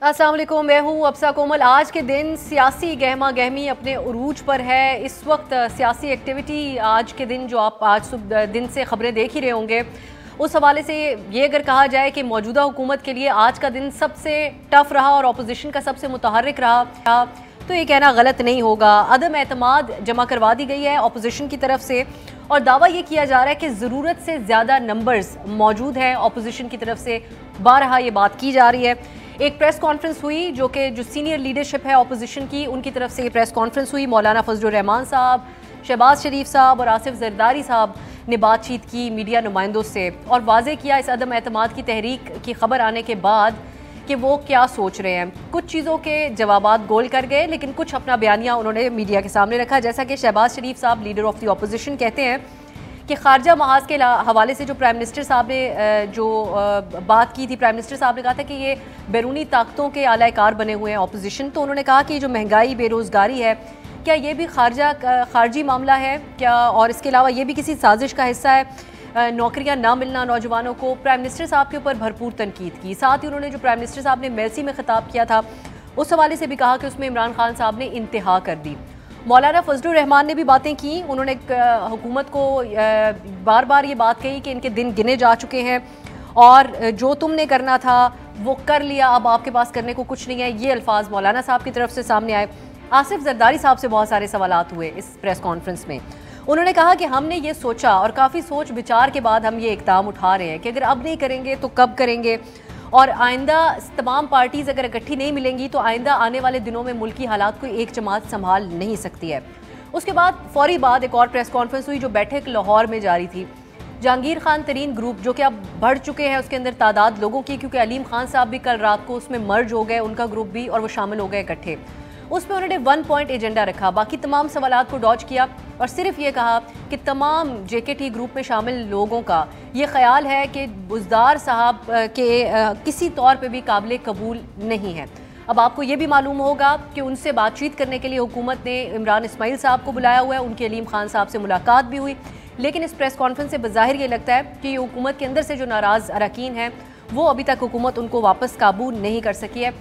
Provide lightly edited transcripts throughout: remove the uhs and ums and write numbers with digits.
अस्सलाम वालेकुम, मैं हूँ अफसा कोमल। आज के दिन सियासी गहमा गहमी अपने उरूज पर है। इस वक्त सियासी एक्टिविटी आज के दिन जो आप आज सुबह दिन से खबरें देख ही रहे होंगे, उस हवाले से ये अगर कहा जाए कि मौजूदा हुकूमत के लिए आज का दिन सबसे टफ रहा और अपोजिशन का सबसे मुतहर्रिक रहा, तो ये कहना गलत नहीं होगा। अदम एतमाद जमा करवा दी गई है अपोजिशन की तरफ से और दावा ये किया जा रहा है कि ज़रूरत से ज़्यादा नंबर्स मौजूद हैं अपोजिशन की तरफ से। बारहा ये बात की जा रही है। एक प्रेस कॉन्फ्रेंस हुई जो सीनियर लीडरशिप है अपोजिशन की, उनकी तरफ से ये प्रेस कॉन्फ्रेंस हुई। मौलाना फजलुर रहमान साहब, शहबाज शरीफ साहब और आसिफ जरदारी साहब ने बातचीत की मीडिया नुमाइंदों से और वाजे किया इस अदम एतमाद की तहरीक की खबर आने के बाद कि वो क्या सोच रहे हैं। कुछ चीज़ों के जवाबात गोल कर गए, लेकिन कुछ अपना बयानिया उन्होंने मीडिया के सामने रखा। जैसा कि शहबाज शरीफ साहब, लीडर ऑफ द अपोजिशन, कहते हैं कि खारजा महाज के हवाले से जो प्राइम मिनिस्टर साहब ने बात की थी, प्राइम मिनिस्टर साहब ने कहा था कि ये बैरूनी ताकतों के आलाकार बने हुए हैं अपोजिशन। तो उन्होंने कहा कि जो महंगाई, बेरोज़गारी है, क्या ये भी खारजी मामला है क्या, और इसके अलावा ये भी किसी साजिश का हिस्सा है। नौकरियां ना मिलना नौजवानों को, प्राइम मिनिस्टर साहब के ऊपर भरपूर तनकीद की। साथ ही उन्होंने जो प्राइम मिनिस्टर साहब ने मेलसी में खिताब किया था, उस हवाले से भी कहा कि उसमें इमरान खान साहब ने इंतहा कर दी। मौलाना फजलुर रहमान ने भी बातें की। उन्होंने हुकूमत को बार बार ये बात कही कि इनके दिन गिने जा चुके हैं और जो तुमने करना था वो कर लिया, अब आपके पास करने को कुछ नहीं है। ये अल्फाज मौलाना साहब की तरफ से सामने आए। आसिफ जरदारी साहब से बहुत सारे सवालात हुए इस प्रेस कॉन्फ्रेंस में। उन्होंने कहा कि हमने ये सोचा और काफ़ी सोच विचार के बाद हम ये इक़दाम उठा रहे हैं कि अगर अब नहीं करेंगे तो कब करेंगे, और आइंदा तमाम पार्टीज़ अगर इकट्ठी नहीं मिलेंगी तो आइंदा आने वाले दिनों में मुल्की हालात को एक जमात संभाल नहीं सकती है। उसके बाद फौरी बाद एक और प्रेस कॉन्फ्रेंस हुई जो बैठक लाहौर में जारी थी। जहांगीर खान तरीन ग्रुप जो कि अब बढ़ चुके हैं उसके अंदर तादाद लोगों की, क्योंकि अलीम खान साहब भी कल रात को उसमें मर्ज हो गए, उनका ग्रुप भी, और वो शामिल हो गए इकट्ठे। उसमें उन्होंने 1 पॉइंट एजेंडा रखा, बाकी तमाम सवालात को डॉज किया और सिर्फ ये कहा कि तमाम JKT ग्रुप में शामिल लोगों का ये ख्याल है कि बुज़दार साहब के किसी तौर पे भी काबिल कबूल नहीं है। अब आपको ये भी मालूम होगा कि उनसे बातचीत करने के लिए हुकूमत ने इमरान इस्माइल साहब को बुलाया हुआ है, उनकी अलीम खान साहब से मुलाकात भी हुई। लेकिन इस प्रेस कॉन्फ्रेंस से बज़ाहिर ये लगता है कि ये हुकूमत के अंदर से जो नाराज़ अरकान हैं वो अभी तक हुकूमत उनको वापस काबू नहीं कर सकी है।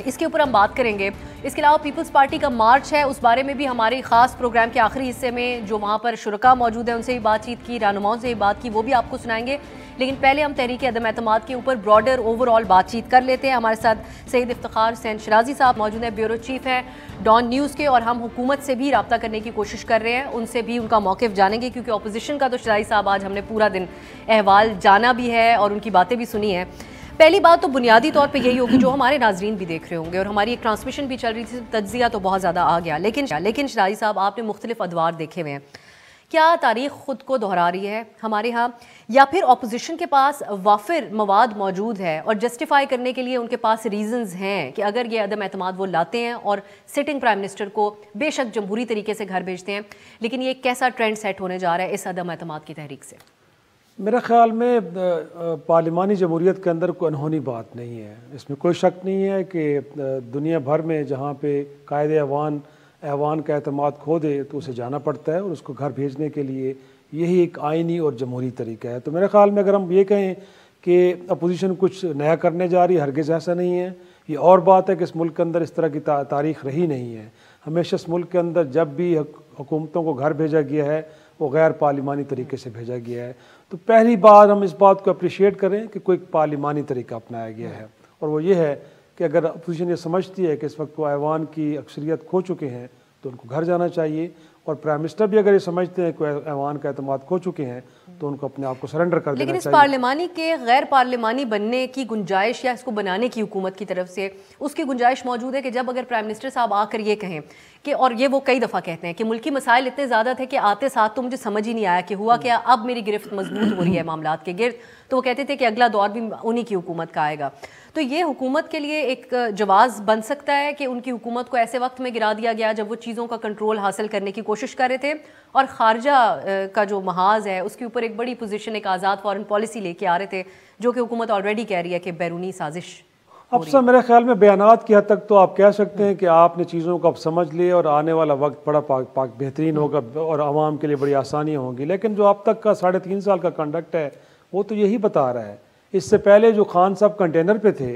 इसके ऊपर हम बात करेंगे। इसके अलावा पीपल्स पार्टी का मार्च है, उस बारे में भी हमारे ख़ास प्रोग्राम के आखिरी हिस्से में जो वहाँ पर शुरका मौजूद है उनसे भी बातचीत की, रहनुमाओं से भी बात की, वो भी आपको सुनाएंगे। लेकिन पहले हम तहरीक अदम एतमाद के ऊपर ब्रॉडर ओवरऑल बातचीत कर लेते हैं। हमारे साथ सईद इफ्तिखार हुसैन शराजी साहब मौजूद हैं, ब्यूरो चीफ हैं डॉन न्यूज़ के, और हम हुकूमत से भी रब्ता करने की कोशिश कर रहे हैं, उनसे भी उनका मौक़िफ़ जानेंगे, क्योंकि अपोजिशन का तो शराजी साहब आज हमने पूरा दिन अहवाल जाना भी है और उनकी बातें भी सुनी हैं। पहली बात तो बुनियादी तौर पे यही होगी, जो हमारे नाजरीन भी देख रहे होंगे और हमारी एक ट्रांसमिशन भी चल रही थी, तज्जिया तो बहुत ज़्यादा आ गया, लेकिन शराजी साहब आपने मुख्तलिफ अदवार देखे हुए हैं। क्या तारीख़ ख़ुद को दोहरा रही है हमारे यहाँ, या फिर अपोजिशन के पास वाफिर मवाद मौजूद है और जस्टिफाई करने के लिए उनके पास रीज़न्स हैं कि अगर ये अदम एतमाद वो लाते हैं और सिटिंग प्राइम मिनिस्टर को बेशक जमहूरी तरीके से घर भेजते हैं, लेकिन ये कैसा ट्रेंड सेट होने जा रहा है इस अदम एतमाद की तहरीक से? मेरा ख़्याल में पार्लिमानी जमहूरियत के अंदर कोई अनहोनी बात नहीं है। इसमें कोई शक नहीं है कि दुनिया भर में जहाँ पे कायद ऐवान का एतमाद खो दे तो उसे जाना पड़ता है और उसको घर भेजने के लिए यही एक आइनी और जमहूरी तरीका है। तो मेरे ख़्याल में अगर हम ये कहें कि अपोजिशन कुछ नया करने जा रही है, हरगिज़ ऐसा नहीं है। ये और बात है कि इस मुल्क के अंदर इस तरह की तारीख़ रही नहीं है। हमेशा इस मुल्क के अंदर जब भी हुकूमतों को घर भेजा गया है वो गैर पार्लिमानी तरीके से भेजा गया है। तो पहली बार हम इस बात को अप्रिशिएट करें कि कोई पार्लिमानी तरीका अपनाया गया है, और वो ये है कि अगर अपोजिशन ये समझती है कि इस वक्त वो ऐवान की अक्सरियत खो चुके हैं तो उनको घर जाना चाहिए, और प्राइम मिनिस्टर भी अगर ये समझते हैं कि ऐवान का एतमाद खो चुके हैं तो उनको अपने आप को सरेंडर कर देना चाहिए। लेकिन इस पार्लिमानी के गैर पार्लिमानी बनने की गुंजाइश या इसको बनाने की हुकूमत की तरफ से उसकी गुंजाइश मौजूद है कि जब अगर प्राइम मिनिस्टर साहब आकर ये कहें कि, और ये वो कई दफ़ा कहते हैं कि मुल्की मसाइल इतने ज़्यादा थे कि आते साथ तो मुझे समझ ही नहीं आया कि हुआ क्या, अब मेरी गिरफ्त मजबूत हो रही है मामलात के गिर्द, तो वो कहते थे कि अगला दौर भी उन्हीं की हुकूमत का आएगा। तो ये हुकूमत के लिए एक जवाज़ बन सकता है कि उनकी हुकूमत को ऐसे वक्त में गिरा दिया गया जब वो चीज़ों का कंट्रोल हासिल करने की कोशिश कर रहे थे और खारजा का जो महाज है उसके ऊपर एक बड़ी पोजीशन, एक आज़ाद फॉरेन पॉलिसी लेके आ रहे थे, जो कि हुकूमत ऑलरेडी कह रही है कि बैरूनी साजिश। अब सर मेरे ख्याल में बयानात की हद तक तो आप कह सकते हैं कि आपने चीज़ों को अब समझ लिए और आने वाला वक्त बड़ा पाक बेहतरीन होगा और आवाम के लिए बड़ी आसानियाँ होंगी। लेकिन जो अब तक का 3.5 साल का कंडक्ट है वो तो यही बता रहा है। इससे पहले जो खान साहब कंटेनर पे थे,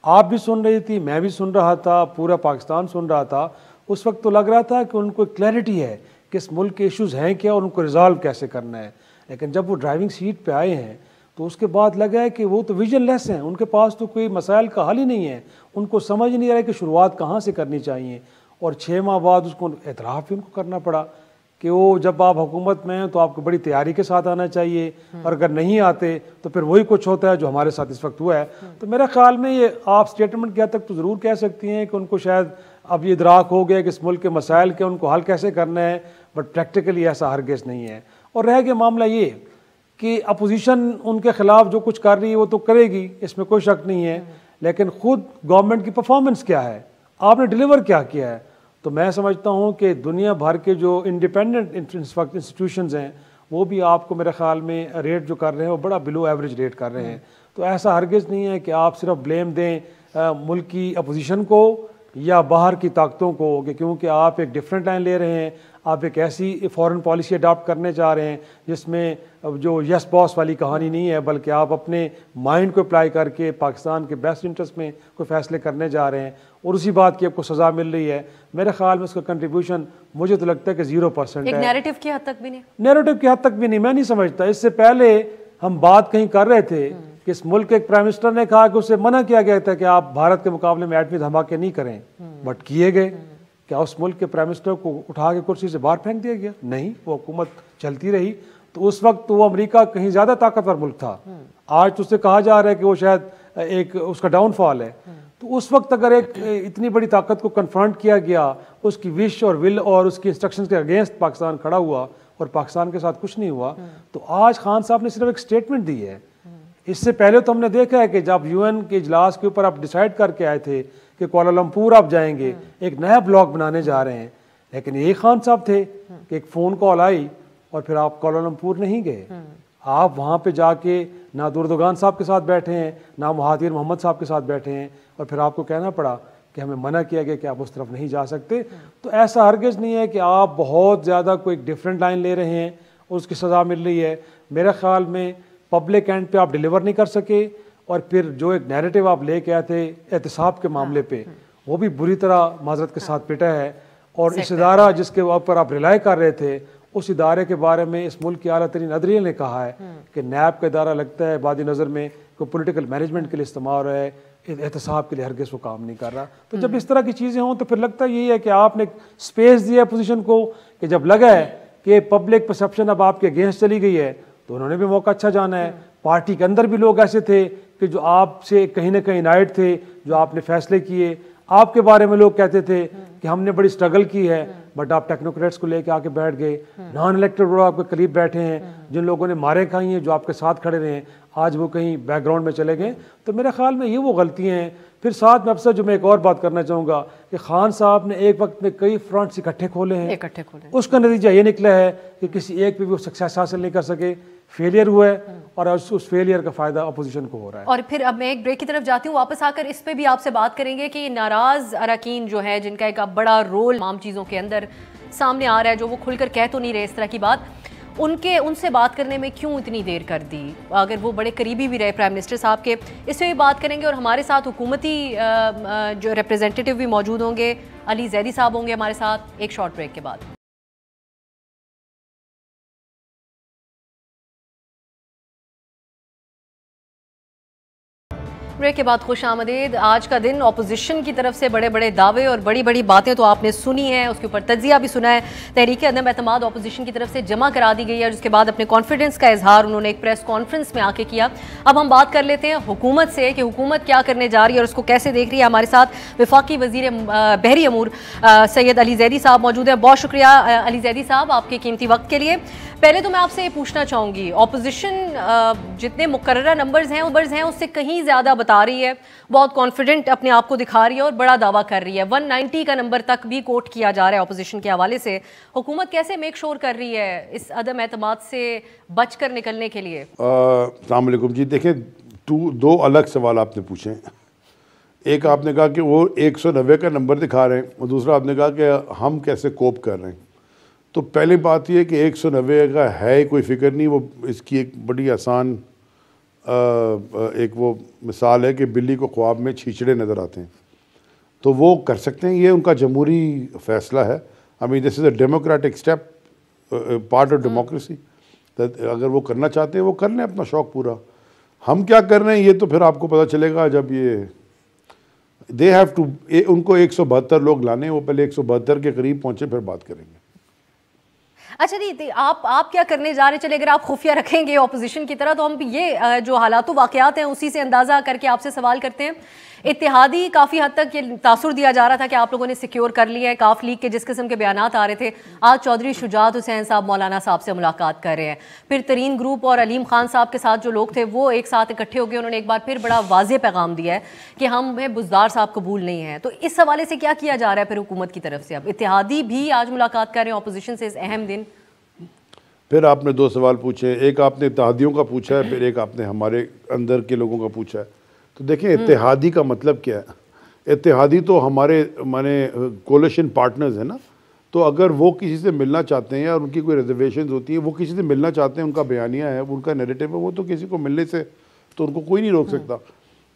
आप भी सुन रही थी, मैं भी सुन रहा था, पूरा पाकिस्तान सुन रहा था। उस वक्त तो लग रहा था कि उनको क्लैरिटी है कि इस मुल्क के इश्यूज़ हैं क्या और उनको रिजॉल्व कैसे करना है। लेकिन जब वो ड्राइविंग सीट पे आए हैं तो उसके बाद लगा है कि वो तो विजनलेस हैं, उनके पास तो कोई मसाइल का हल ही नहीं है। उनको समझ नहीं आ रहा है कि शुरुआत कहाँ से करनी चाहिए। और 6 माह बाद उसको एतराफ़ भी उनको करना पड़ा कि वो जब आप हुकूमत में हैं तो आपको बड़ी तैयारी के साथ आना चाहिए, और अगर नहीं आते तो फिर वही कुछ होता है जो हमारे साथ इस वक्त हुआ है। तो मेरे ख्याल में ये आप स्टेटमेंट के हद तक तो ज़रूर कह सकती हैं कि उनको शायद अब ये इदराक हो गया कि इस मुल्क के मसाइल के उनको हल कैसे करना है, बट प्रैक्टिकली ऐसा हरगिज़ नहीं है। और रह गया मामला ये कि अपोजिशन उनके ख़िलाफ़ जो कुछ कर रही है वो तो करेगी, इसमें कोई शक नहीं है, लेकिन ख़ुद गवर्नमेंट की परफॉर्मेंस क्या है, आपने डिलीवर क्या किया है। तो मैं समझता हूँ कि दुनिया भर के जो इंडिपेंडेंट इस वक्त इंस्टीट्यूशंस हैं वो भी आपको मेरे ख्याल में रेट जो कर रहे हैं वो बड़ा बिलो एवरेज रेट कर रहे हैं। तो ऐसा हरगिज़ नहीं है कि आप सिर्फ ब्लेम दें मुल्क की अपोजिशन को या बाहर की ताकतों को, कि क्योंकि आप एक डिफरेंट लाइन ले रहे हैं, आप एक ऐसी फॉरेन पॉलिसी अडॉप्ट करने जा रहे हैं जिसमें जो यस बॉस वाली कहानी नहीं है, बल्कि आप अपने माइंड को अप्लाई करके पाकिस्तान के बेस्ट इंटरेस्ट में कोई फैसले करने जा रहे हैं, और उसी बात की आपको सज़ा मिल रही है। मेरे ख्याल में उसका कंट्रीब्यूशन मुझे तो लगता है कि 0% है। नैरेटिव की हद तक भी नहीं, नैरेटिव की हद तक भी नहीं, मैं नहीं समझता। इससे पहले हम बात कहीं कर रहे थे कि इस मुल्क के एक प्राइम मिनिस्टर ने कहा कि उसे मना किया गया था कि आप भारत के मुकाबले में एटमी धमाके नहीं करें, बट किए गए। क्या उस मुल्क के प्राइम मिनिस्टर को उठा के कुर्सी से बाहर फेंक दिया गया? नहीं, वो हुकूमत चलती रही। तो उस वक्त तो वो अमेरिका कहीं ज़्यादा ताकतवर मुल्क था। आज तो उससे कहा जा रहा है कि वो शायद एक उसका डाउनफॉल है। तो उस वक्त अगर एक इतनी बड़ी ताकत को कन्फ्रंट किया गया, उसकी विश और विल और उसकी इंस्ट्रक्शंस के अगेंस्ट पाकिस्तान खड़ा हुआ और पाकिस्तान के साथ कुछ नहीं हुआ, तो आज खान साहब ने सिर्फ एक स्टेटमेंट दी है। इससे पहले तो हमने देखा है कि जब यूएन के इजलास के ऊपर आप डिसाइड करके आए थे कि कुआलालंपुर आप जाएंगे, एक नया ब्लॉक बनाने जा रहे हैं, लेकिन ये खान साहब थे कि एक फ़ोन कॉल आई और फिर आप कुआलालंपुर नहीं गए। आप वहाँ पे जाके ना दुर्दगान साहब के साथ बैठे हैं, ना महातीर मोहम्मद साहब के साथ बैठे हैं, और फिर आपको कहना पड़ा कि हमें मना किया गया कि आप उस तरफ नहीं जा सकते। तो ऐसा हरगिज़ नहीं है कि आप बहुत ज़्यादा कोई डिफरेंट लाइन ले रहे हैं और उसकी सज़ा मिल रही है। मेरे ख्याल में पब्लिक एंड पे आप डिलीवर नहीं कर सके, और फिर जो एक नैरेटिव आप लेके आए थे एहतिसाब के मामले पे, वो भी बुरी तरह माजरत के साथ पिटा है। और इस इदारा जिसके ऊपर आप रिलाई कर रहे थे, उस इदारे के बारे में इस मुल्क के आला तरीन अदलिया ने कहा है कि नैब का इदारा लगता है बादी नज़र में कोई पॉलिटिकल मैनेजमेंट के लिए इस्तेमाल हो रहा है, एहतसाब के लिए हरगिज़ वो काम नहीं कर रहा। तो जब इस तरह की चीज़ें हों तो फिर लगता यही है कि आपने स्पेस दिया पोजीशन को, कि जब लगा है कि पब्लिक परसेप्शन अब आपके अगेंस्ट चली गई है तो उन्होंने भी मौका अच्छा जाना है। पार्टी के अंदर भी लोग ऐसे थे कि जो आपसे कहीं ना कहीं नाइट थे, जो आपने फैसले किए, आपके बारे में लोग कहते थे कि हमने बड़ी स्ट्रगल की है, बट आप टेक्नोक्रेट्स को लेके आके बैठ गए। नॉन इलेक्टेड लोग आपके करीब बैठे हैं, जिन लोगों ने मारे खाई हैं, जो आपके साथ खड़े रहे, आज वो कहीं बैकग्राउंड में चले गए। तो मेरे ख्याल में ये वो गलतियाँ हैं। फिर साथ में अफसर जो मैं एक और बात करना चाहूँगा कि खान साहब ने एक वक्त में कई फ्रंट्स इकट्ठे खोले हैं, उसका नतीजा ये निकला है कि किसी एक पे भी वो सक्सेस हासिल नहीं कर सके, फेलियर हुआ है, और उस फेलियर का फ़ायदा अपोजिशन को हो रहा है। और फिर अब मैं एक ब्रेक की तरफ जाती हूँ, वापस आकर इस पे भी आपसे बात करेंगे कि नाराज़ अरकान जो है, जिनका एक बड़ा रोल तमाम चीज़ों के अंदर सामने आ रहा है, जो वो खुलकर कह तो नहीं रहे इस तरह की बात, उनसे बात करने में क्यों इतनी देर कर दी, अगर वो बड़े करीबी भी रहे प्राइम मिनिस्टर साहब के, इससे भी बात करेंगे। और हमारे साथ हुकूमती जो रिप्रेजेंटेटिव भी मौजूद होंगे, अली जैदी साहब होंगे हमारे साथ, एक शॉर्ट ब्रेक के बाद। ब्रेक के बाद खुश आमदीद। आज का दिन अपोजिशन की तरफ से बड़े बड़े दावे और बड़ी बड़ी बातें तो आपने सुनी है, उसके ऊपर तज्जिया भी सुना है। तहरीक अदम एतमाद अपोजिशन की तरफ से जमा करा दी गई है, और उसके बाद अपने कॉन्फिडेंस का इजहार उन्होंने एक प्रेस कॉन्फ्रेंस में आके किया। अब हम बात कर लेते हैं हुकूमत से कि हुकूमत क्या करने जा रही है और उसको कैसे देख रही है। हमारे साथ वफाकी वजीर बहरी अमूर सैयद अली जैदी साहब मौजूद है। बहुत शुक्रिया अली जैदी साहब आपके कीमती वक्त के लिए। पहले तो मैं आपसे ये पूछना चाहूँगी, अपोजिशन जितने मुकर्रर नंबर्स हैं उससे कहीं ज़्यादा बता रही है, बहुत कॉन्फिडेंट अपने आप को दिखा रही है और बड़ा दावा कर रही है। 190 का नंबर तक भी कोट किया जा रहा है अपोजिशन के हवाले से। हुकूमत कैसे मेक श्योर कर रही है इस अदम एतमाद से बच कर निकलने के लिए? अस्सलाम वालेकुम जी। देखें, दो अलग सवाल आपने पूछे। एक आपने कहा कि वो 190 का नंबर दिखा रहे हैं, और दूसरा आपने कहा कि हम कैसे कोप कर रहे हैं। तो पहली बात यह कि 190 का है कोई फ़िक्र नहीं, वो इसकी एक बड़ी आसान एक वो मिसाल है कि बिल्ली को ख्वाब में छींचड़े नज़र आते हैं, तो वो कर सकते हैं, ये उनका जमहूरी फ़ैसला है। I mean this is a democratic step, part of democracy. अगर वो करना चाहते हैं वो कर लें अपना शौक़ पूरा। हम क्या कर रहे हैं ये तो फिर आपको पता चलेगा जब ये दे हैव टू, उनको 172 लोग लाने, वो पहले 172 के करीब पहुँचे फिर बात करेंगे। अच्छा नहीं, आप क्या करने जा रहे, चले अगर आप खुफिया रखेंगे ऑपोजिशन की तरह, तो हम ये जो हालात वाक़यात हैं उसी से अंदाज़ा करके आपसे सवाल करते हैं। इत्तेहादी काफ़ी हद तक ये तासुर दिया जा रहा था कि आप लोगों ने सिक्योर कर लिया है, काफ लीग के जिस किस्म के बयानात आ रहे थे। आज चौधरी शुजात हुसैन साहब मौलाना साहब से मुलाकात कर रहे हैं, फिर तरीन ग्रुप और अलीम खान साहब के साथ जो लोग थे वो एक साथ इकट्ठे हो गए, उन्होंने एक बार फिर बड़ा वाज़ेह पैगाम दिया है कि हमें बुज़दार साहब कबूल नहीं है। तो इस हवाले से क्या किया जा रहा है फिर हुकूमत की तरफ से? अब इत्तेहादी भी आज मुलाकात कर रहे हैं अपोजिशन से इस अहम दिन। फिर आपने दो सवाल पूछे, एक आपने इत्तेहादियों का पूछा है, फिर एक आपने हमारे अंदर के लोगों का पूछा है। तो देखें इत्तेहादी का मतलब क्या है? इत्तेहादी तो हमारे माने कोलिशन पार्टनर्स हैं ना, तो अगर वो किसी से मिलना चाहते हैं या उनकी कोई रिजर्वेशन होती है, वो किसी से मिलना चाहते हैं, उनका बयानिया है, उनका नैरेटिव है, वो तो किसी को मिलने से तो उनको कोई नहीं रोक सकता।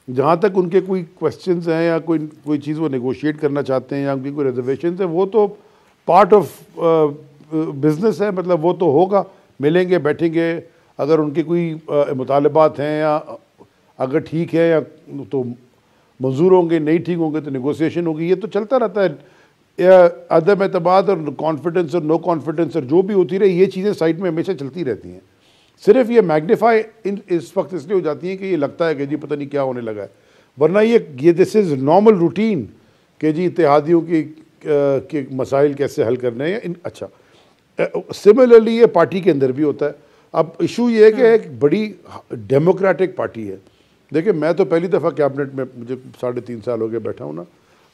जहाँ तक उनके कोई क्वेश्चंस हैं या कोई चीज़ वो नेगोशिएट करना चाहते हैं या उनकी कोई रिजर्वेशन है, वो तो पार्ट ऑफ बिज़नेस है, मतलब वो तो होगा, मिलेंगे, बैठेंगे। अगर उनके कोई मुतालबात हैं या अगर ठीक है या तो मंजूर होंगे, नहीं ठीक होंगे तो नेगोशिएशन होगी, ये तो चलता रहता है। अदम एतमाद और कॉन्फिडेंस और नो कॉन्फिडेंस और जो भी होती रही, ये चीज़ें साइड में हमेशा चलती रहती हैं। सिर्फ ये मैग्नीफाई इस वक्त इसलिए हो जाती है कि ये लगता है कि जी पता नहीं क्या होने लगा है, वरना ये दिस इज़ नॉर्मल रूटीन कि जी इत्तेहादियों के मसाइल कैसे हल करने हैं। अच्छा, सिमिलरली ये पार्टी के अंदर भी होता है। अब इशू ये है कि एक बड़ी डेमोक्रेटिक पार्टी है। देखिए, मैं तो पहली दफ़ा कैबिनेट में, मुझे 3.5 साल हो गए बैठा हूँ ना।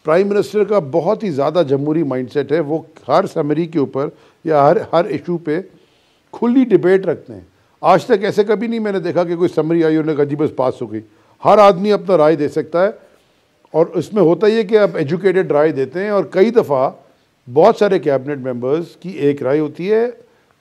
प्राइम मिनिस्टर का बहुत ही ज़्यादा जमहूरी माइंडसेट है, वो हर समरी के ऊपर या हर इशू पे खुली डिबेट रखते हैं। आज तक ऐसे कभी नहीं मैंने देखा कि कोई समरी आई उन्होंने कहा जी बस पास हो गई। हर आदमी अपना राय दे सकता है, और इसमें होता ही है कि आप एजुकेटेड राय देते हैं। और कई दफ़ा बहुत सारे कैबिनेट मेंबर्स की एक राय होती है,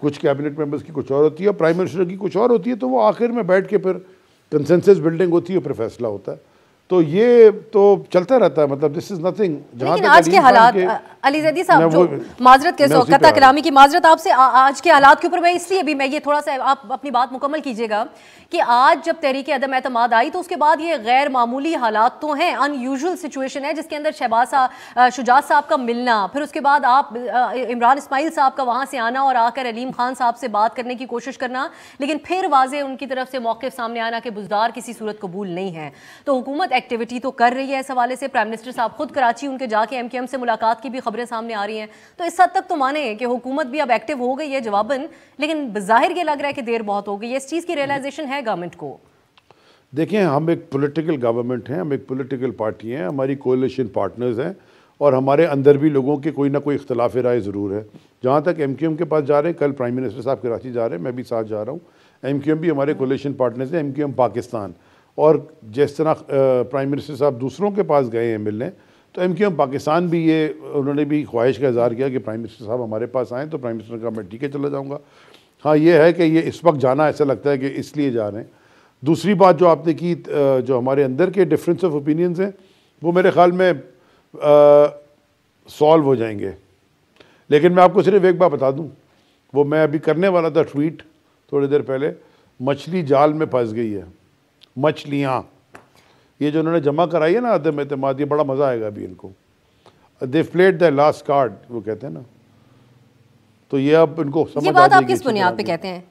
कुछ कैबिनेट मेंबर्स की कुछ और होती है, प्राइम मिनिस्टर की कुछ और होती है, तो वो आखिर में बैठ के फिर कंसेंसस बिल्डिंग होती है, फिर फैसला होता है। तो ये तो चलता रहता है, मतलब दिस इज नथिंग। लेकिन आज के हालात, अली ज़ैदी साहब, जो माजरत के कता कलामी की माजरत आपसे, आज के हालात के ऊपर मैं इसलिए भी मैं ये थोड़ा सा, आप अपनी बात मुकम्मल कीजिएगा कि आज जब तहरीक अदम एतमाद आई तो उसके बाद ये गैर मामूली हालात तो हैं, अनयूजुअल सिचुएशन है जिसके अंदर शहबाज शुजात साहब का मिलना, फिर उसके बाद आप इमरान इस्माइल साहब का वहाँ से आना और आकर अलीम खान साहब से बात करने की कोशिश करना, लेकिन फिर वाज़े उनकी तरफ से मौक़िफ़ सामने आना कि बुज़दार किसी सूरत कबूल नहीं है। तो हुकूमत एक्टिविटी तो कर रही है इस हवाले से। प्राइम मिनिस्टर साहब खुद कराची उनके जाके MKM से मुलाकात की भी खबरें सामने आ रही हैं। तो इस हद तक तो माने कि हुकूमत भी अब एक्टिव हो गई है जवाबन, लेकिन बज़ाहिर ये लग रहा है कि देर बहुत हो गई है। इस चीज़ की रियलाइजेशन है गवर्नमेंट को? देखिए, हम एक पॉलिटिकल गवर्नमेंट हैं, हम एक पॉलिटिकल पार्टी हैं, हमारी कोalition पार्टनर्स हैं, और हमारे अंदर भी लोगों के कोई ना कोई इख्तलाफ राय ज़रूर है। जहाँ तक MKM के पास जा रहे हैं, कल प्राइम मिनिस्टर साहब कराची जा रहे हैं, मैं भी साथ जा रहा हूँ। MKM भी हमारे कोalition पार्टनर्स हैं, MKM पाकिस्तान। और जिस तरह प्राइम मिनिस्टर साहब दूसरों के पास गए हैं मिलने, तो MKM पाकिस्तान भी ये उन्होंने भी ख्वाहिश का इज़हार किया कि प्राइम मिनिस्टर साहब हमारे पास आएँ। तो प्राइम मिनिस्टर का मैं ठीक है चला जाऊँगा। हाँ, ये है कि ये इस वक्त जाना ऐसा लगता है कि इसलिए जा रहे हैं। दूसरी बात जो आपने की, जो हमारे अंदर के डिफरेंस ऑफ ओपिनियंस हैं, वो मेरे ख्याल में सॉल्व हो जाएंगे। लेकिन मैं आपको सिर्फ एक बात बता दूं, वो मैं अभी करने वाला था ट्वीट थोड़ी देर पहले, मछली जाल में फंस गई है। मछलियाँ ये जो उन्होंने जमा कराई है ना अदम एतमाद, ये बड़ा मज़ा आएगा अभी इनको। They played the last card, वो कहते हैं ना। तो ये अब इनको समझ आ जाएगी। ये बात आप किस बुनियाद पे कहते हैं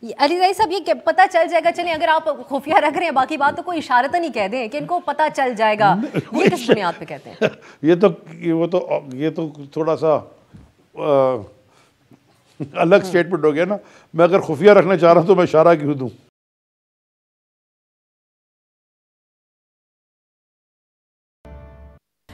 अली ज़ैदी साहब? ये पता चल जाएगा, चलें अगर आप खुफिया रख रहे हैं, बाकी बात तो कोई इशारतन ही कह दें कि इनको पता चल जाएगा, ये किस बुनियाद पे कहते हैं? ये तो थोड़ा सा अलग स्टेटमेंट हो गया ना। मैं अगर खुफिया रखना चाह रहा हूँ तो मैं इशारा क्यों दूँ?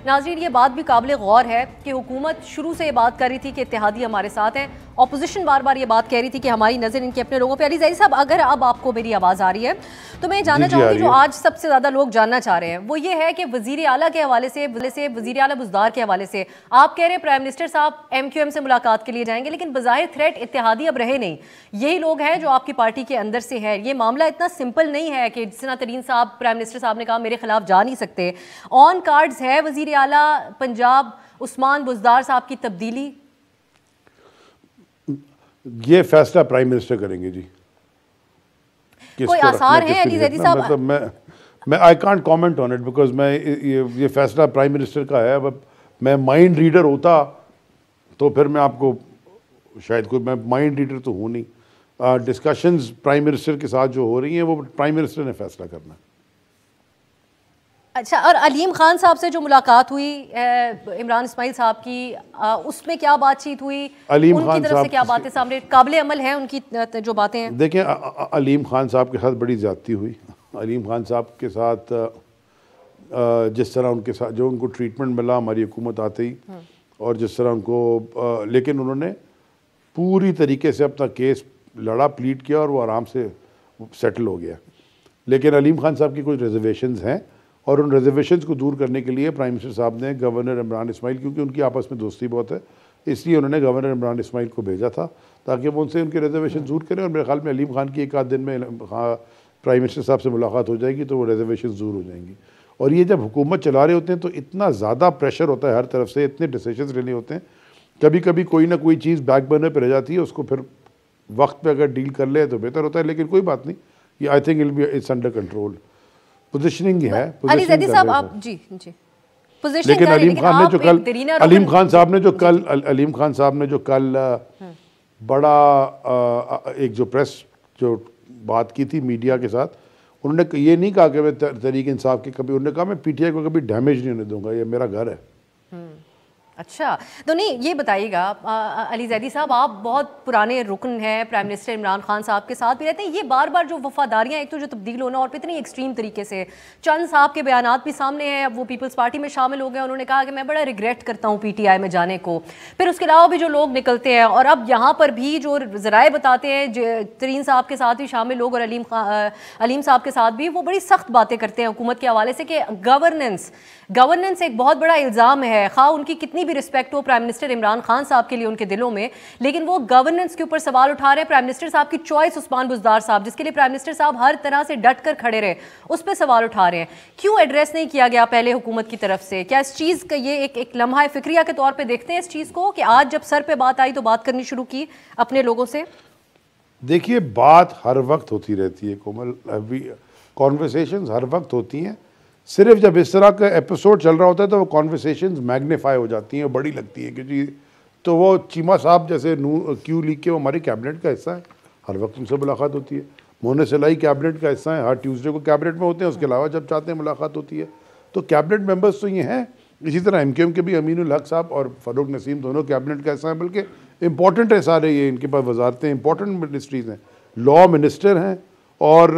नाज़रीन, ये बात भी काबिल गौर है कि हुकूमत शुरू से ये बात कर रही थी कि इत्तेहादी हमारे साथ हैं, ऑपोजिशन बार बार ये बात कह रही थी कि हमारी नज़र इनके अपने लोगों पे। अली ज़ैदी साहब, अगर अब आपको मेरी आवाज़ आ रही है तो मैं जानना चाहूँगी, जो आज सबसे ज़्यादा लोग जानना चाह रहे हैं वो ये है कि वज़ीर आला के हवाले से, वज़ीर आला बुज़दार के हवाले से आप कह रहे हैं प्राइम मिनिस्टर साहब MQM से मुलाकात के लिए जाएंगे, लेकिन बज़ाहिर थ्रेट इत्तेहादी अब रहे नहीं, यही लोग हैं जो आपकी पार्टी के अंदर से है। ये मामला इतना सिंपल नहीं है कि जिसना तरीन साहब, प्राइम मिनिस्टर साहब ने कहा मेरे खिलाफ जा नहीं सकते। ऑन कार्ड्स है वज़ीर आला पंजाब उस्मान बुज़दार साहब की तब्दीली। ये फैसला प्राइम मिनिस्टर करेंगे जी। कोई आसार है अली ज़ैदी साहब? मतलब मैं I can't comment on it because मैं ये फैसला प्राइम मिनिस्टर का है। अब मैं माइंड रीडर होता तो फिर मैं आपको शायद कोई, मैं माइंड रीडर तो हूँ नहीं। डिस्कशंस प्राइम मिनिस्टर के साथ जो हो रही हैं वो प्राइम मिनिस्टर ने फैसला करना है। अच्छा, और अलीम खान साहब से जो मुलाकात हुई इमरान इस्माइल साहब की, उसमें क्या बातचीत हुई? अलीम उनकी खान तरफ से क्या बातें सामने काबिल अमल हैं उनकी जो बातें हैं? देखें, अलीम खान साहब के साथ बड़ी ज़्यादती हुई। अलीम खान साहब के साथ जिस तरह उनके साथ जो उनको ट्रीटमेंट मिला हमारी हुकूमत आते ही, और जिस तरह उनको लेकिन उन्होंने पूरी तरीके से अपना केस लड़ा, प्लीड किया और वो आराम से सेटल हो गया। लेकिन अलीम खान साहब की कुछ रिजर्वेशंस हैं और उन रिजर्वेशंस को दूर करने के लिए प्राइम मिनिस्टर साहब ने गवर्नर इमरान इस्माइल, क्योंकि उनकी आपस में दोस्ती बहुत है, इसलिए उन्होंने गवर्नर इमरान इस्माइल को भेजा था ताकि वो उनसे उनके रिजर्वेशन दूर करें। और मेरे ख्याल में अलीम खान की एक आध दिन में प्राइम मिनिस्टर साहब से मुलाकात हो जाएगी तो वो रिजर्वेशन दूर हो जाएंगी। और ये जब हुकूमत चला रहे होते हैं तो इतना ज़्यादा प्रेशर होता है हर तरफ से, इतने डिसीजंस लेने होते हैं, कभी कभी कोई ना कोई चीज़ बैक बर्नर पर रह जाती है, उसको फिर वक्त पे अगर डील कर ले तो बेहतर होता है। लेकिन कोई बात नहीं, ये I think it's under control. Positioning ही है। अली ज़ैदी साहब, आप जी लेकिन अलीम खान ने जो कल अलीम खान साहब ने जो कल बड़ा एक जो प्रेस जो बात की थी मीडिया के साथ, उन्होंने ये नहीं कहा कि मैं तहरीक इंसाफ की कभी, उन्होंने कहा मैं PTI को कभी डैमेज नहीं होने दूंगा, ये मेरा घर है। अच्छा, तो नहीं, ये बताइएगा अली ज़ैदी साहब, आप बहुत पुराने रुकन हैं, प्राइम मिनिस्टर इमरान खान साहब के साथ भी रहते हैं, ये बार बार जो वफादारियां एक तो जो तब्दील होना और इतनी एक्सट्रीम तरीके से, चंद साहब के बयानात भी सामने हैं, अब वो पीपल्स पार्टी में शामिल हो गए, उन्होंने कहा कि मैं बड़ा रिग्रेट करता हूँ PTI में जाने को। फिर उसके अलावा भी जो लोग निकलते हैं, और अब यहाँ पर भी जो ज़राए बताते हैं, तरीन साहब के साथ भी शामिल लोग और अलीम साहब के साथ भी, वो बड़ी सख्त बातें करते हैं हुकूमत के हवाले से कि गवर्नेंस एक बहुत बड़ा इल्ज़ाम है। खा उनकी कितनी भी रिस्पेक्ट हो प्राइम मिनिस्टर इमरान खान साहब के लिए उनके दिलों में, लेकिन वो गवर्नेंस के ऊपर सवाल उठा रहे हैं। प्राइम मिनिस्टर साहब की चॉइस उस्मान बुज़दार साहब, जिसके लिए प्राइम मिनिस्टर साहब हर तरह से डट कर खड़े रहे, उस पर सवाल उठा रहे हैं। क्यों एड्रेस नहीं किया गया पहले हुकूमत की तरफ से? क्या इस चीज़ का ये एक लम्हा फिक्रिया के तौर पर देखते हैं इस चीज़ को कि आज जब सर पे बात आई तो बात करनी शुरू की अपने लोगों से? देखिए, बात हर वक्त होती रहती है कोमल, कॉन्वर्सेशंस हर वक्त होती हैं। सिर्फ जब इस तरह का एपिसोड चल रहा होता है तो वो कॉन्वर्सेशंस मैग्नीफाई हो जाती हैं, बड़ी लगती हैं कि जी, तो वो चीमा साहब जैसे क्यू लीग के वो हमारी कैबिनेट का हिस्सा है, हर वक्त उनसे मुलाकात होती है। मोहन सलाई कैबिनेट का हिस्सा है, हर ट्यूसडे को कैबिनेट में होते हैं, उसके अलावा जब चाहते हैं मुलाकात होती है। तो कैबिनेट मेंबर्स तो ये हैं। इसी तरह MQM के भी अमीनुल हक साहब और फ़ारूक नसीम दोनों कैबिनेट का हिस्सा हैं, बल्कि इंपॉर्टेंट है सारे, ये इनके पास वजारतें, इंपॉर्टेंट मिनिस्ट्रीज़ हैं, लॉ मिनिस्टर हैं और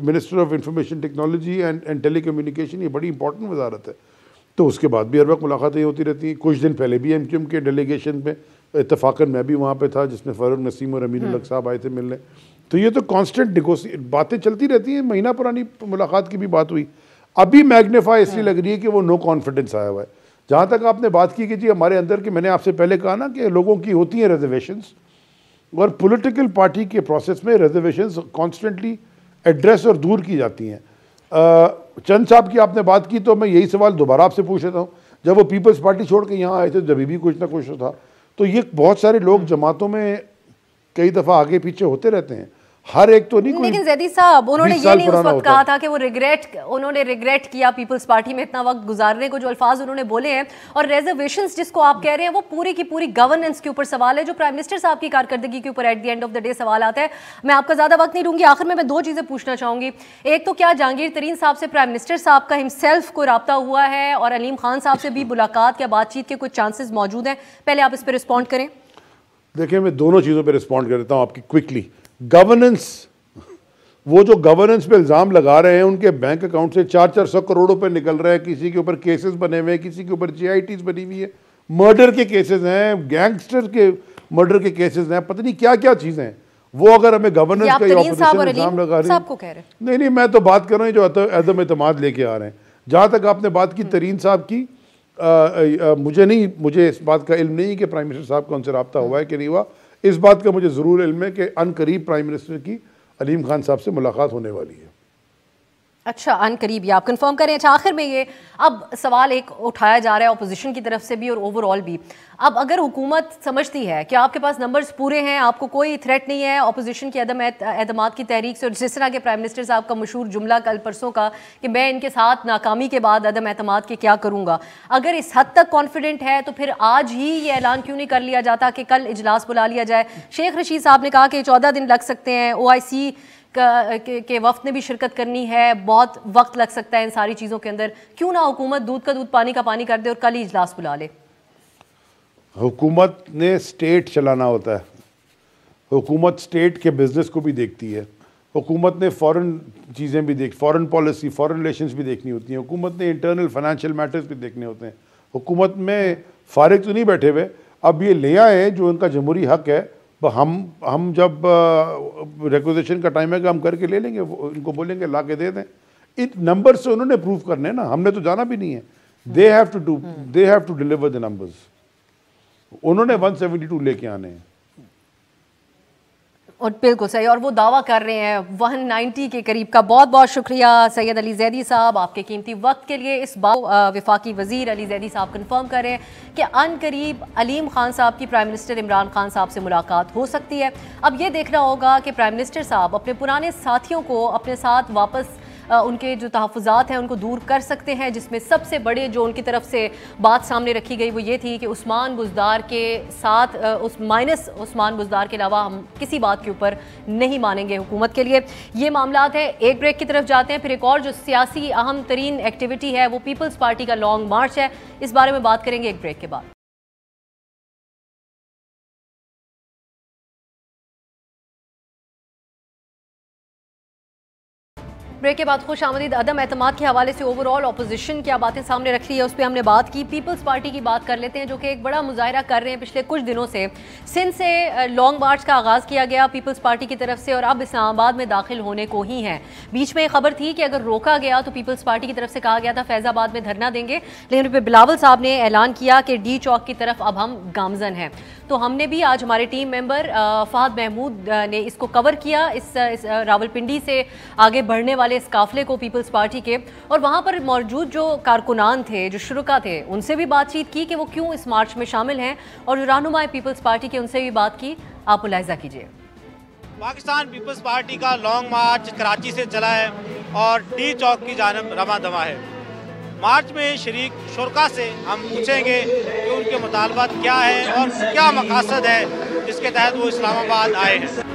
minister of information technology and telecommunication, ये बड़ी इंपॉर्टेंट वजारत है। तो उसके बाद भी हर वक्त मुलाकातें होती रहती हैं। कुछ दिन पहले भी MQM के डेलीगेशन में इत्तफाकन मैं भी वहाँ पे था, जिसमें फ़ारूक नसीम और अमीनुल हक साहब आए थे मिलने। तो ये तो कांस्टेंट बातें चलती रहती हैं। महीना पुरानी मुलाकात की भी बात हुई, अभी मैग्नीफाई इसलिए लग रही है कि वो नो कॉन्फिडेंस आया हुआ है। जहाँ तक आपने बात की कि जी हमारे अंदर की, मैंने आपसे पहले कहा ना कि लोगों की होती हैं रिजर्वेशंस, और पॉलिटिकल पार्टी के प्रोसेस में रिजर्वेशंस कॉन्स्टेंटली एड्रेस और दूर की जाती हैं। चंद साहब की आपने बात की तो मैं यही सवाल दोबारा आपसे पूछ लेता हूँ, जब वो पीपल्स पार्टी छोड़ के यहाँ आए थे जब भी कुछ ना कुछ था, तो ये बहुत सारे लोग जमातों में कई दफ़ा आगे पीछे होते रहते हैं, हर एक तो नहीं। लेकिन ज़ैदी साहब, उन्होंने ये नहीं उस वक्त कहा था कि उन्होंने रिग्रेट किया पीपल्स पार्टी में इतना वक्त गुजारने को, जो अल्फाज उन्होंने बोले हैं। और रिजर्वेशंस जिसको आप कह रहे हैं वो पूरी की पूरी गवर्नेंस के ऊपर सवाल है, जो प्राइम मिनिस्टर साहब की कारकर्दगी के ऊपर at the end of the day सवाल आता है। मैं आपका ज़्यादा वक्त नहीं लूँगी, आखिर में मैं दो चीज़ें पूछना चाहूँगी। एक तो क्या जहांगीर तरीन साहब से प्राइम मिनिस्टर साहब का हिमसेल्फ को रब्ता हुआ है, और अलीम खान साहब से भी मुलाकात या बातचीत के कुछ चांसेस मौजूद हैं? पहले आप इस पर रिस्पॉन्ड करें। देखिए, मैं दोनों चीज़ों पर रिस्पॉन्ड कर देता हूँ आपकी क्विकली। गवर्नेंस वो जो गवर्नेंस पे इल्ज़ाम लगा रहे हैं, उनके बैंक अकाउंट से 400-400 करोड़ रुपए निकल रहे हैं, किसी के ऊपर केसेस बने हुए हैं, किसी के ऊपर GITs बनी हुई है, मर्डर के केसेस हैं, गैंगस्टर के मर्डर के केसेस हैं, पता नहीं क्या क्या चीज़ें हैं। वो अगर हमें गवर्नेंस का ऑपोजिशन इल्ज़ाम लगा रही है, नहीं, मैं तो बात कर रहा हूँ जो अदम एतमाद लेके आ रहे हैं। जहाँ तक आपने बात की तरीन साहब की, मुझे इस बात का इल्म नहीं कि प्राइम मिनिस्टर साहब का उनसे रब्ता हुआ है कि नहीं हुआ। इस बात का मुझे ज़रूर इल्म है कि अनकरीब प्राइम मिनिस्टर की अलीम खान साहब से मुलाकात होने वाली है। अच्छा, अनकरीब, ये आप कंफर्म करें। अच्छा, आखिर में ये अब सवाल एक उठाया जा रहा है अपोजिशन की तरफ से भी और ओवरऑल भी, अब अगर हुकूमत समझती है कि आपके पास नंबर्स पूरे हैं, आपको कोई थ्रेट नहीं है अपोजिशन की अदम एतमाद की तहरीक से, और जिस तरह के प्राइम मिनिस्टर साहब का मशहूर जुमला कल परसों का कि मैं इनके साथ नाकामी के बाद अदम एतमाद के क्या करूँगा, अगर इस हद तक कॉन्फिडेंट है तो फिर आज ही ये ऐलान क्यों नहीं कर लिया जाता कि कल इजलास बुला लिया जाए। शेख रशीद साहब ने कहा कि 14 दिन लग सकते हैं, OIC के वफ्त ने भी शिरकत करनी है, बहुत वक्त लग सकता है इन सारी चीज़ों के अंदर, क्यों ना हुकूमत दूध का दूध पानी का पानी कर दे और कल ही इजलास बुला ले। हुकूमत ने स्टेट चलाना होता है, हुकूमत स्टेट के बिजनेस को भी देखती है, हुकूमत ने फॉरेन चीज़ें भी फॉरेन पॉलिसी, फॉरेन रिलेशंस भी देखनी होती हैं, हुकूमत ने इंटरनल फाइनेंशियल मैटर्स भी देखने होते हैं। हुकूमत में फारिग तो नहीं बैठे हुए, अब ये ले आए जो उनका जमहूरी हक है, हम जब रिक्वेजिशन का टाइम है कि हम करके ले लेंगे, इनको बोलेंगे ला के दे दें। इन नंबर से उन्होंने प्रूव करने ना, हमने तो जाना भी नहीं है। They have to deliver the numbers. उन्होंने 172 लेके आने हैं। और बिल्कुल सही, और वो दावा कर रहे हैं 190 के करीब का। बहुत बहुत शुक्रिया सैयद अली जैदी साहब आपके कीमती वक्त के लिए। इस बार वफाकी वजीर अली जैदी साहब कंफर्म कर रहे हैं कि अनकरीब अलीम खान साहब की प्राइम मिनिस्टर इमरान खान साहब से मुलाकात हो सकती है। अब ये देखना होगा कि प्राइम मिनिस्टर साहब अपने पुराने साथियों को अपने साथ वापस उनके जो तहफ़्फ़ुज़ात हैं उनको दूर कर सकते हैं, जिसमें सबसे बड़े जो उनकी तरफ से बात सामने रखी गई वो ये थी कि उस्मान बुज़दार के साथ उस्मान बुज़दार के अलावा हम किसी बात के ऊपर नहीं मानेंगे हुकूमत के लिए। ये मामलात है। एक ब्रेक की तरफ जाते हैं, फिर एक और जो सियासी अहम तरीन एक्टिविटी है वो पीपल्स पार्टी का लॉन्ग मार्च है, इस बारे में बात करेंगे एक ब्रेक के बाद। ब्रेक के बाद खुश आमदीद। अदम एतमाद के हवाले से ओवरऑल अपोजिशन क्या बातें सामने रख रही है उस पर हमने बात की। पीपल्स पार्टी की बात कर लेते हैं, जो कि एक बड़ा मुजाहरा कर रहे हैं पिछले कुछ दिनों से। सिंध से लॉन्ग मार्च का आगाज़ किया गया पीपल्स पार्टी की तरफ से और अब इस्लामाबाद में दाखिल होने को ही है। बीच में खबर थी कि अगर रोका गया तो पीपल्स पार्टी की तरफ से कहा गया था फैज़ाबाद में धरना देंगे, लेकिन फिर बिलावल साहब ने ऐलान किया कि डी चौक की तरफ अब हम गामजन हैं। तो हमने भी आज हमारे टीम मेंबर फहद महमूद ने इसको कवर किया, इस रावलपिंडी से आगे बढ़ने वाले इस काफिले को पीपल्स पार्टी के, और वहाँ पर मौजूद जो कारकुनान थे, जो शुरुका थे, उनसे भी बातचीत की कि वो क्यों इस मार्च में शामिल हैं, और जो रहनुमाए पीपल्स पार्टी के उनसे भी बात की। आप मुलाहिजा कीजिए। पाकिस्तान पीपल्स पार्टी का लॉन्ग मार्च कराची से चला है और डी चौक की जानब रवा दवा है। मार्च में शरीक शुरका से हम पूछेंगे कि उनके मुतालबात क्या है और क्या मकसद है जिसके तहत वो इस्लामाबाद आए हैं।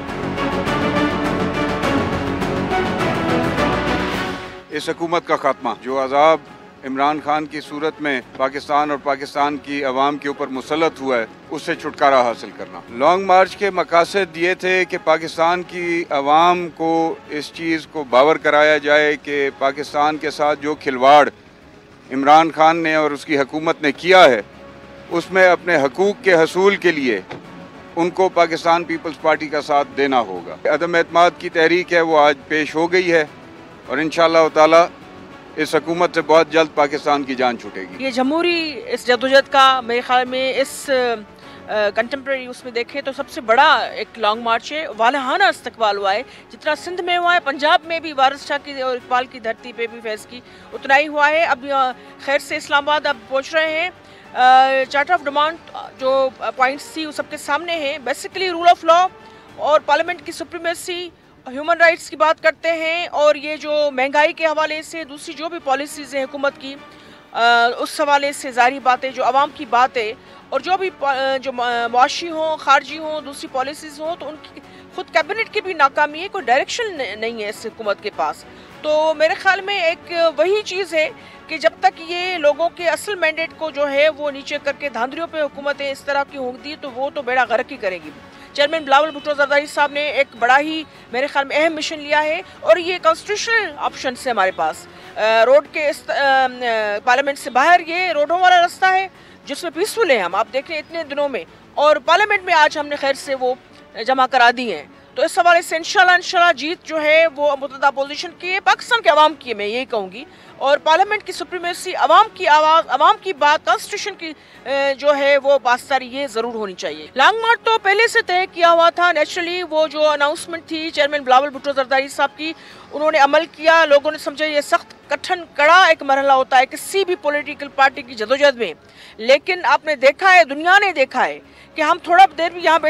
इस हुकूमत का खात्मा, जो अजाब इमरान खान की सूरत में पाकिस्तान और पाकिस्तान की अवाम के ऊपर मुसल्लत हुआ है, उससे छुटकारा हासिल करना। लॉन्ग मार्च के मकासद ये थे कि पाकिस्तान की अवाम को इस चीज़ को बावर कराया जाए कि पाकिस्तान के साथ जो खिलवाड़ इमरान खान ने और उसकी हुकूमत ने किया है, उसमें अपने हकूक़ के हसूल के लिए उनको पाकिस्तान पीपल्स पार्टी का साथ देना होगा। अदम एतमाद की तहरीक है वो आज पेश हो गई है और इंशाअल्लाह ताला इस हुकूमत से बहुत जल्द पाकिस्तान की जान छूटेगी। ये जमहूरी इस जदोजहद का मेरे ख्याल में इस कंटेम्प्रेरी उसमें देखें तो सबसे बड़ा एक लॉन्ग मार्च है। वालहाना इस्तकबाल हुआ है, जितना सिंध में हुआ है, पंजाब में भी वारिस शाह की और इकबाल की धरती पे भी फैज़ की उतना ही हुआ है। अब खैर से इस्लामाबाद अब पहुँच रहे हैं। चार्टर ऑफ डिमांड जो पॉइंट्स थी वो सबके सामने हैं। बेसिकली रूल ऑफ लॉ और पार्लियामेंट की सुप्रीमेसी, ह्यूमन राइट्स की बात करते हैं, और ये जो महंगाई के हवाले से दूसरी जो भी पॉलिसीज़ हैं हुकूमत की, उस हवाले से जारी बातें जो आवाम की बात है, और जो भी जो मुआशी हों, खारजी हों, दूसरी पॉलिसीज़ हों, तो उनकी खुद कैबिनेट की भी नाकामी है, कोई डायरेक्शन नहीं है इस हुकूमत के पास। तो मेरे ख्याल में एक वही चीज़ है कि जब तक ये लोगों के असल मैंडेट को जो है वो नीचे करके धांधलियों पे हुकूमतें इस तरह की होंगी तो वो तो बेड़ा गर्क ही करेगी। चेयरमैन बिलावल भुट्टो जरदारी साहब ने एक बड़ा ही मेरे ख्याल में अहम मिशन लिया है और ये कॉन्स्टिट्यूशनल ऑप्शन है हमारे पास। रोड के पार्लियामेंट से बाहर ये रोडों वाला रास्ता है जिसमें पीसफुल है हम, आप देख रहे हैं इतने दिनों में, और पार्लियामेंट में आज हमने खैर से वो जमा करा दी है। तो इस हवाले से इंशाल्लाह जीत जो है वो मुतअद्दिद अपोजिशन की है, पाकिस्तान के अवाम की है, मैं यही कहूँगी। और पार्लियामेंट की सुप्रीमेसी, अवाम की आवाज़, अवाम की बात, कॉन्स्टिट्यूशन की जो है वो पासदारी ये ज़रूर होनी चाहिए। लॉन्ग मार्च तो पहले से तय किया हुआ था, नेचुरली वो जो अनाउंसमेंट थी चेयरमैन बिलावल भुट्टो जरदारी साहब की, उन्होंने अमल किया, लोगों ने समझा ये सख्त कठिन कड़ा एक मरहला होता है किसी भी पॉलिटिकल पार्टी की जदोजहद में। लेकिन आपने देखा है, दुनिया ने देखा है कि हम थोड़ा देर भी यहाँ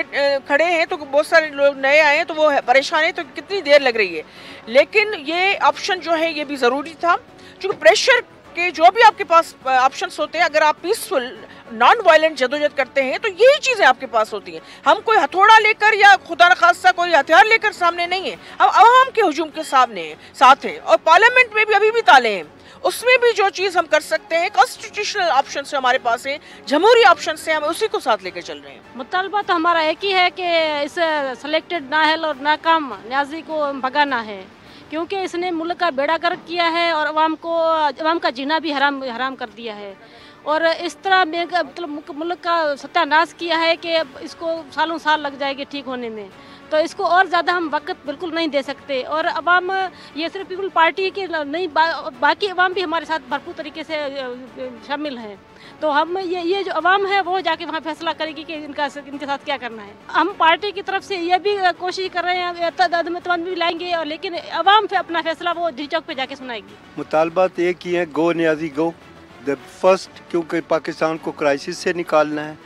खड़े हैं तो बहुत सारे लोग नए आए हैं तो वो परेशान है, तो कितनी देर लग रही है। लेकिन ये ऑप्शन जो है ये भी ज़रूरी था, क्योंकि प्रेशर के जो भी आपके पास ऑप्शंस होते हैं, अगर आप पीसफुल नॉन वायलेंट जदोजहद करते हैं तो यही चीज़ें आपके पास होती हैं। हम कोई हथौड़ा लेकर या खुदा न खास्ता कोई हथियार लेकर सामने नहीं है, हम आवाम के हुजूम के साथ हैं। और पार्लियामेंट में भी अभी भी ताले हैं, उसमें भी जो चीज़ हम कर सकते हैं, कॉन्स्टिट्यूशनल ऑप्शन से हमारे पास है, जमहूरी ऑप्शन से हम उसी को साथ लेकर चल रहे हैं। मुतालबा तो हमारा एक ही है कि इस सेलेक्टेड नाअहल और नाकाम न्याजी को भगाना है, क्योंकि इसने मुल्क का बेड़ा गर्क किया है और अवाम का जीना भी हराम कर दिया है, और इस तरह मतलब मुल्क का सत्यानाश किया है कि इसको सालों साल लग जाएगी ठीक होने में। तो इसको और ज़्यादा हम वक्त बिल्कुल नहीं दे सकते। और अवाम, ये सिर्फ पीपल पार्टी की नहीं, बाकी अवाम भी हमारे साथ भरपूर तरीके से शामिल हैं। तो हम ये जो अवाम है वो जाके वहाँ फैसला करेगी कि इनके साथ क्या करना है। हम पार्टी की तरफ से ये भी कोशिश कर रहे हैं, तदम भी लाएंगे, और लेकिन अवाम पे अपना फैसला वो डी चौक पे जाके सुनाएगी। मुतालबात एक ही है, गो न्याजी गो द फर्स्ट, क्योंकि पाकिस्तान को क्राइसिस से निकालना है।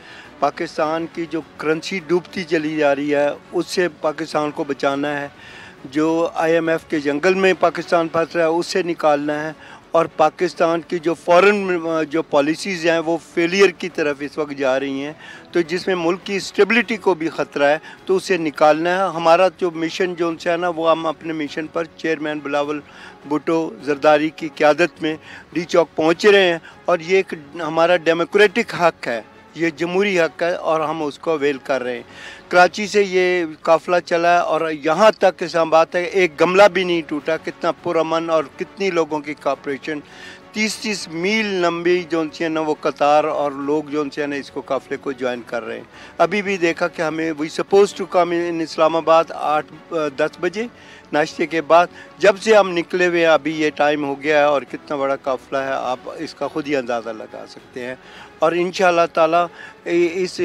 पाकिस्तान की जो करेंसी डूबती चली जा रही है उससे पाकिस्तान को बचाना है। जो IMF के जंगल में पाकिस्तान फंस रहा है उससे निकालना है। और पाकिस्तान की जो फॉरेन जो पॉलिसीज़ हैं वो फेलियर की तरफ इस वक्त जा रही हैं, तो जिसमें मुल्क की स्टेबिलिटी को भी ख़तरा है, तो उसे निकालना है। हमारा जो मिशन जो उनसे है ना, वो हम अपने मिशन पर चेयरमैन बिलावल भुट्टो जरदारी की क़यादत में डी चौक पहुँच रहे हैं। और ये एक हमारा डेमोक्रेटिक हक़ है, ये जमहूरी हक़ है और हम उसको अवेल कर रहे हैं। कराची से ये काफ़िला चला है और यहाँ तक इस्लामाबाद है, एक गमला भी नहीं टूटा। कितना पुरअमन और कितनी लोगों की कोऑपरेशन, 30-30 मील लंबी जो है ना वो कतार, और लोग जो है ना इसको काफ़िले को ज्वाइन कर रहे हैं। अभी भी देखा कि हमें वी सपोज टू कम इन इस्लामाबाद 8-10 बजे नाश्ते के बाद। जब से हम निकले हुए अभी ये टाइम हो गया है और कितना बड़ा काफ़िला है, आप इसका ख़ुद ही अंदाज़ा लगा सकते हैं। और इंशाअल्लाह ताला इस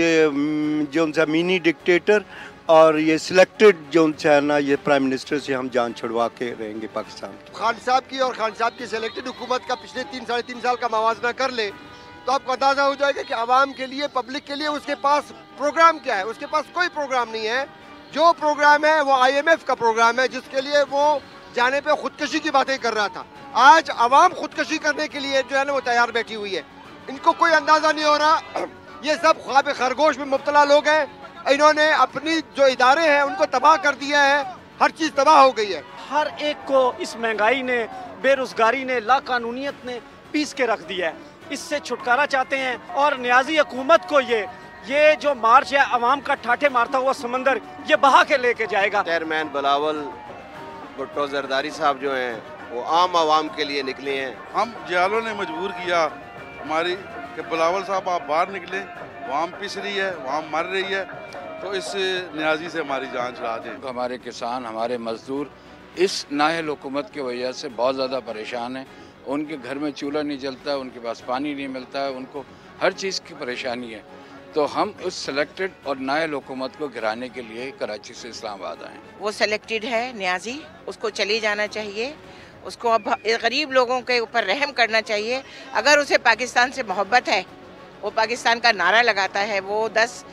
जो सा मिनी डिक्टेटर और ये सिलेक्टेड जो है ना ये प्राइम मिनिस्टर से हम जान छुड़वा के रहेंगे पाकिस्तान की। खान साहब की और खान साहब की सिलेक्टेड हुकूमत का पिछले 3-3.5 साल का मवाजना कर ले तो आपको अंदाजा हो जाएगा कि आवाम के लिए, पब्लिक के लिए उसके पास प्रोग्राम क्या है। उसके पास कोई प्रोग्राम नहीं है। जो प्रोग्राम है वो IMF का प्रोग्राम है, जिसके लिए वो जाने पे खुदकशी की बातें कर रहा था। आज आवाम खुदकशी करने के लिए जो है ना वो तैयार बैठी हुई है। इनको कोई अंदाजा नहीं हो रहा, ये सब ख्वाब खरगोश में मुब्तला लोग हैं। इन्होंने अपनी जो इदारे हैं उनको तबाह कर दिया है, हर चीज़ तबाह हो गई है। हर एक को इस महंगाई ने, बेरोजगारी ने, लाकानूनियत ने पीस के रख दिया है। इससे छुटकारा चाहते हैं और न्याजी हुकूमत को ये जो मार्च है अवाम का ठाठे मारता हुआ समंदर ये बहा के लेके जाएगा। चेयरमैन बिलावल भुट्टो जरदारी साहब जो हैं वो आम आवाम के लिए निकले हैं। हम जियालों ने मजबूर किया हमारी कि बिलावल साहब आप बाहर निकले, आवाम पिस रही है, आवाम मर रही है, तो इस न्याजी से हमारी जान छुड़ा दें। हमारे किसान, हमारे मजदूर इस नाअहल हुकूमत की वजह से बहुत ज़्यादा परेशान हैं। उनके घर में चूल्हा नहीं जलता, उनके पास पानी नहीं मिलता है, उनको हर चीज़ की परेशानी है। तो हम उस सेलेक्टेड और नाअहल हुकूमत को गिराने के लिए कराची से इस्लामाबाद आए। वो सेलेक्टेड है न्याजी, उसको चले जाना चाहिए। उसको अब गरीब लोगों के ऊपर रहम करना चाहिए। अगर उसे पाकिस्तान से मोहब्बत है, वो पाकिस्तान का नारा लगाता है, वो 10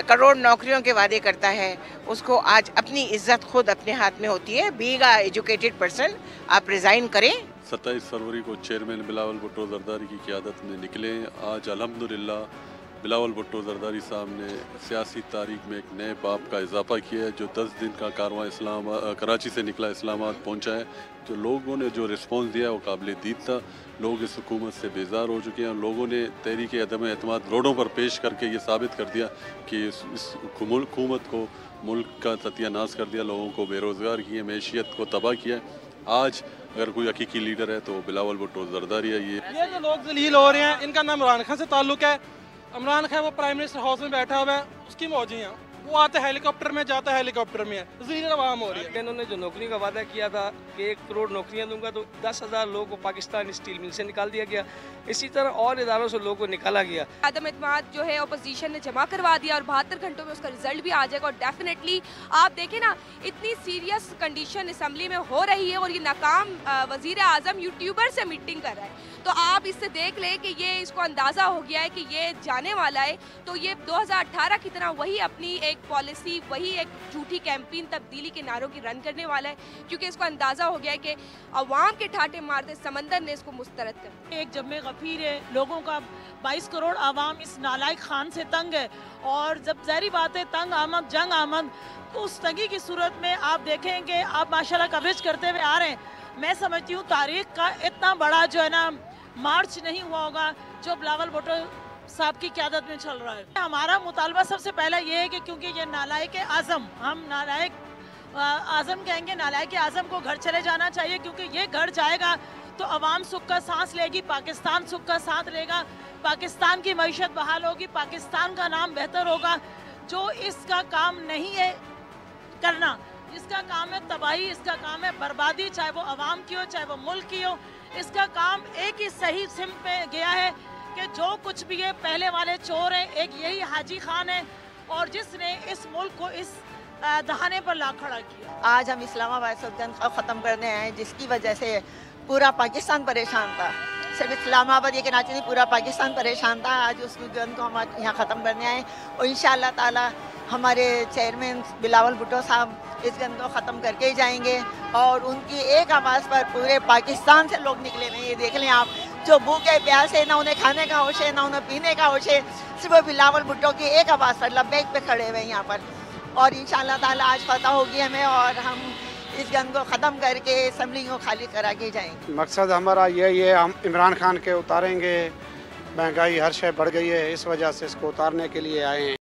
करोड़ नौकरियों के वादे करता है, उसको आज अपनी इज्जत खुद अपने हाथ में होती है। बीइंग अ एजुकेटेड पर्सन आप रिज़ाइन करें। 27 फरवरी को चेयरमैन बिलावल भुट्टो जरदारी की क़यादत में निकले। आज अल्हम्दुलिल्लाह बिलावल भुट्टो जरदारी साहब ने सियासी तारीख में एक नए बाब का इजाफा किया है। जो 10 दिन का कारवां कराची से निकला इस्लामाबाद पहुंचा है, जो लोगों ने जो रिस्पॉन्स दिया है वो काबिल दीद था। लोग इस हुकूमत से बेजार हो चुके हैं। लोगों ने तहरीक अदम एतमाद रोडों पर पेश करके ये साबित कर दिया कि इस हुकूमत को मुल्क का सत्यानाश कर दिया, लोगों को बेरोज़गार किए, मैशियत को तबाह किया। आज अगर कोई हकीकी लीडर है तो बिलावल भुट्टो जरदारी है। ये जो लोग जलील हो रहे हैं इनका नाम इमरान खान से ताल्लुक़ है। इमरान खान वो प्राइम मिनिस्टर हाउस में बैठा हुआ है, उसकी मौजी हैं, वो आता है हेलीकॉप्टर में, जाता है हेलीकॉप्टर में, जलील आवाम हो रही है। इन्होंने जो नौकरी का वादा किया था कि 1 करोड़ नौकरियां दूंगा, तो 10,000 लोगों को पाकिस्तान स्टील मिल से निकाल दिया गया। इसी तरह और इदारों से लोगों को निकाला गया। आदम एतमाद जो है अपोजिशन ने जमा करवा दिया और 72 घंटों में उसका रिजल्ट भी आ जाएगा। और डेफिनेटली आप देखें ना, इतनी सीरियस कंडीशन असम्बली में हो रही है और ये नाकाम वजीर आजम यूट्यूबर से मीटिंग कर रहा है, तो आप इससे देख लें कि ये इसको अंदाज़ा हो गया है कि ये जाने वाला है। तो ये 2018 की तरह वही अपनी एक पॉलिसी, वही एक झूठी कैंपेन तब्दीली के नारों की रन करने वाला है, क्योंकि इसको अंदाज़ा हो गया है कि अवाम के ठाटे मारते समंदर ने इसको मुस्तरद कर। एक जम्मे गफीर है, लोगों का 22 करोड़ आवाम इस नालायक खान से तंग है, और जब ज़ाहिर बात है तंग आमद जंग आमद, तो उस तंगी की सूरत में आप देखेंगे, आप माशाल्लाह कवरेज करते हुए आ रहे हैं। मैं समझती हूँ तारीख का इतना बड़ा जो है ना मार्च नहीं हुआ होगा जो बिलावल भुट्टो साहब की क़यादत में चल रहा है। हमारा मुतालबा सबसे पहला ये है कि क्योंकि ये नालायक आज़म, हम नालायक आज़म कहेंगे, नालायक आज़म को घर चले जाना चाहिए, क्योंकि ये घर जाएगा तो अवाम सुख का सांस लेगी, पाकिस्तान सुख का सांस लेगा, पाकिस्तान की मईशत बहाल होगी, पाकिस्तान का नाम बेहतर होगा। जो इसका काम नहीं है करना, इसका काम है तबाही, इसका काम है बर्बादी, चाहे वो अवाम की हो चाहे वो मुल्क की हो, इसका काम एक ही सही सिम पे गया है कि जो कुछ भी है पहले वाले चोर हैं, एक यही हाजी खान है और जिसने इस मुल्क को इस दहाने पर ला खड़ा किया। आज हम इस्लामाबाद से जंग ख़त्म करने आए, जिसकी वजह से पूरा पाकिस्तान परेशान था। सिर्फ इस्लामाबाद ये कहना चाहिए पूरा पाकिस्तान परेशान था। आज उस जंग को हम यहाँ ख़त्म करने आए और इंशाअल्लाह ताला हमारे चेयरमैन बिलावल भुट्टो साहब इस गन को ख़त्म करके ही जाएंगे और उनकी एक आवाज़ पर पूरे पाकिस्तान से लोग निकले हुए। ये देख लें आप, जो भूखे प्यासे, ना उन्हें खाने का होश है ना उन्हें पीने का होश है, सिर्फ बिलावल भुट्टो की एक आवाज़ पर लब्बैक पे खड़े हुए यहाँ पर। और इंशाअल्लाह ताला आज फतह होगी हमें और हम इस गन को ख़त्म करके असम्बली को खाली करा के जाएंगे। मकसद हमारा यही है, हम इमरान खान के उतारेंगे। महंगाई हर शय बढ़ गई है, इस वजह से इसको उतारने के लिए आए हैं।